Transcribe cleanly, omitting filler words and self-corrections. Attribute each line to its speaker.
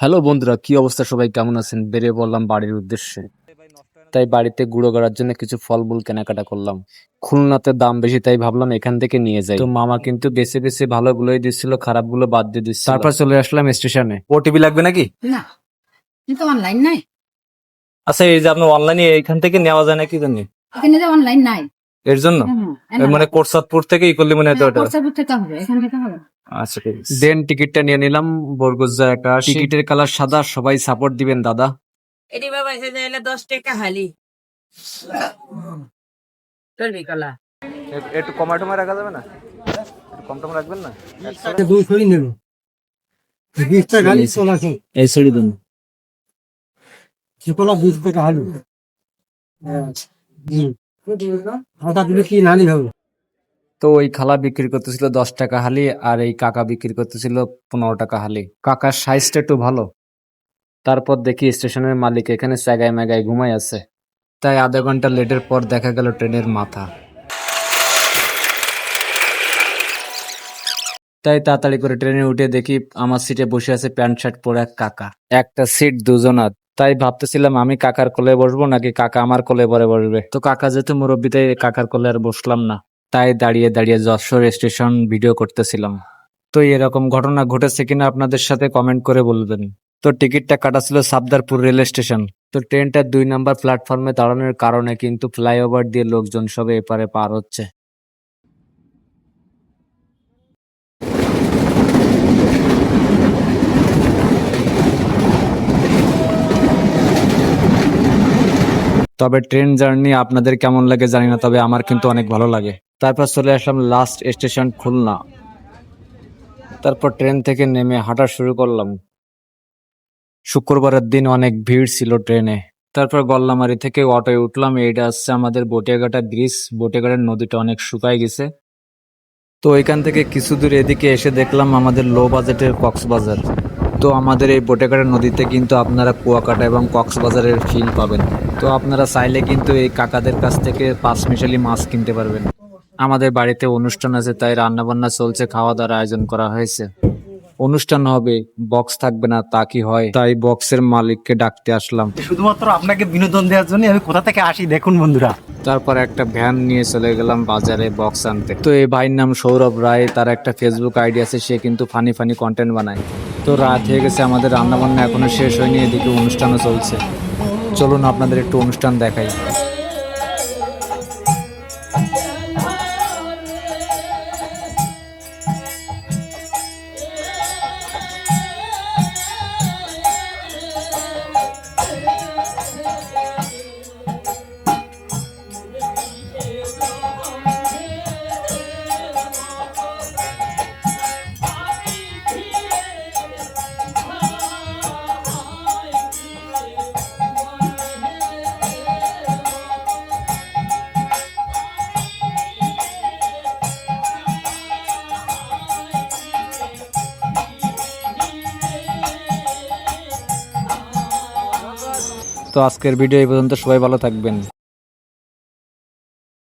Speaker 1: Hello বন্ধুরা, কি অবস্থা? সবাই কেমন আছেন? বেরিয়ে পড়লাম বাড়ির উদ্দেশ্যে। তাই বাড়িতে গুঁড়ো করার জন্য কিছু ফলমূল কেনাকাটা করলাম। খুলনাতে দাম বেশি, তাই ভাবলাম এখান থেকে নিয়ে যাই। তো মামা কিন্তু বেছে বেছে ভালোগুলোই দিচ্ছিল, খারাপগুলো বাদ দিয়ে দিচ্ছিল। তারপর চলে আসলাম স্টেশনে।
Speaker 2: ওটিপি লাগবে নাকি?
Speaker 3: না, কিন্তু অনলাইন নাই।
Speaker 2: আচ্ছা, এই যে আপনার অনলাইনে এখান থেকে নেওয়া যায় নাকি জানি
Speaker 3: এখানে যে অনলাইন নাই।
Speaker 2: এর জন্য মানে কোটসাদপুর থেকে ই করলে মনে হয় তো ওটা।
Speaker 3: কোর্সাপুর থেকে হবে, এখান থেকে হবে।
Speaker 2: আচ্ছা, ঠিক আছে।
Speaker 1: দেন টিকিটটা নিয়ে নিলাম। বরগুজা একটা টিকিটের কালার সাদা। সবাই সাপোর্ট দিবেন দাদা।
Speaker 3: এটি বাবা এসে যাইলে 10 টাকা হালি চলবি কলা।
Speaker 2: একটু কমায় টমায় রাখা যাবে না? কম টম রাখবেন না?
Speaker 1: এই ছড়ি দিন। তো ওই খালা বিক্রি করতেছিল 10 টাকা হালি, আর এই কাকা বিক্রি করতেছিল 15 টাকা হালি। কাকার সাইজটা একটু ভালো। তারপর দেখি স্টেশনের মালিক এখানে জায়গায় ম্যাগায় ঘুমাই আছে। তাই আধা ঘন্টা লেটের পর দেখা গেল ট্রেনের মাথা। তাই তাড়াতাড়ি করে ট্রেনে উঠে দেখি আমার সিটে বসে আছে প্যান্ট শার্ট পরে এক কাকা। একটা সিট দুজনার। তাই ভাবতেছিলাম আমি কাকার কোলে বসবো নাকি কাকা আমার কোলে পরে বসবে। তো কাকা যেহেতু মুরব্বী, তাই কাকার কোলে আর বসলাম না। তাই দাঁড়িয়ে দাঁড়িয়ে যশোর স্টেশন ভিডিও করতেছিলাম। তো এরকম ঘটনা ঘটেছে কিনা আপনাদের সাথে কমেন্ট করে বলবেন। তো টিকিটটা কাটা ছিল সাবদারপুর রেল স্টেশন। তো ট্রেনটা 2 নম্বর প্ল্যাটফর্মে দাঁড়ানোর কারণে কিন্তু ফ্লাইওভার দিয়ে লোকজন সব এপারে পার হচ্ছে। তবে ট্রেন জার্নি আপনাদের কেমন লাগে জানি না, তবে আমার কিন্তু অনেক ভালো লাগে। তারপর চলে আসলাম লাস্ট স্টেশন খুলনা। তারপর ট্রেন থেকে নেমে হাঁটা শুরু করলাম। শুক্রবারের দিন অনেক ভিড় ছিল ট্রেনে। তারপর গল্লামারি থেকে অটোয় উঠলাম। এইটা হচ্ছে আমাদের বটিয়াঘাটা ব্রিজ। বটিয়াঘাটার নদীটা অনেক শুকায় গেছে। তো ওইখান থেকে কিছু দূর এদিকে এসে দেখলাম আমাদের লো বাজেটের কক্সবাজার। তো আমাদের এই বটিয়াঘাটা নদীতে কিন্তু আপনারা কুয়াকাটা এবং কক্সবাজারের ফিল পাবেন। তো আপনারা চাইলে কিন্তু এই কাকাদের কাছ থেকে 5 মিশালি মাছ কিনতে পারবেন। আমাদের বাড়িতে অনুষ্ঠান আছে, তাই রান্না বান্না চলছে, খাওয়া দাওয়ার আয়োজন করা হয়েছে। অনুষ্ঠান হবে, বক্স থাকবে না তা কি হয়? তাই বক্সের মালিককে ডাকতে আসলাম।
Speaker 2: শুধুমাত্র আপনাকে বিনোদন দেওয়ার জন্য আমি কোথা থেকে আসি দেখুন বন্ধুরা।
Speaker 1: তারপর একটা ভ্যান নিয়ে চলে গেলাম বাজারে বক্স আনতে। তো এই ভাইয়ের নাম সৌরভ রায়। তার একটা ফেসবুক আইডি আছে, সে কিন্তু ফানি ফানি কন্টেন্ট বানায়। তো রাত হয়ে গেছে, আমাদের রান্না বান্না এখনো শেষ হয়নি, এদিকে অনুষ্ঠানও চলছে। চলুন আপনাদের একটু অনুষ্ঠান দেখাই। তো আজকের ভিডিও এই পর্যন্ত। সবাই ভালো থাকবেন।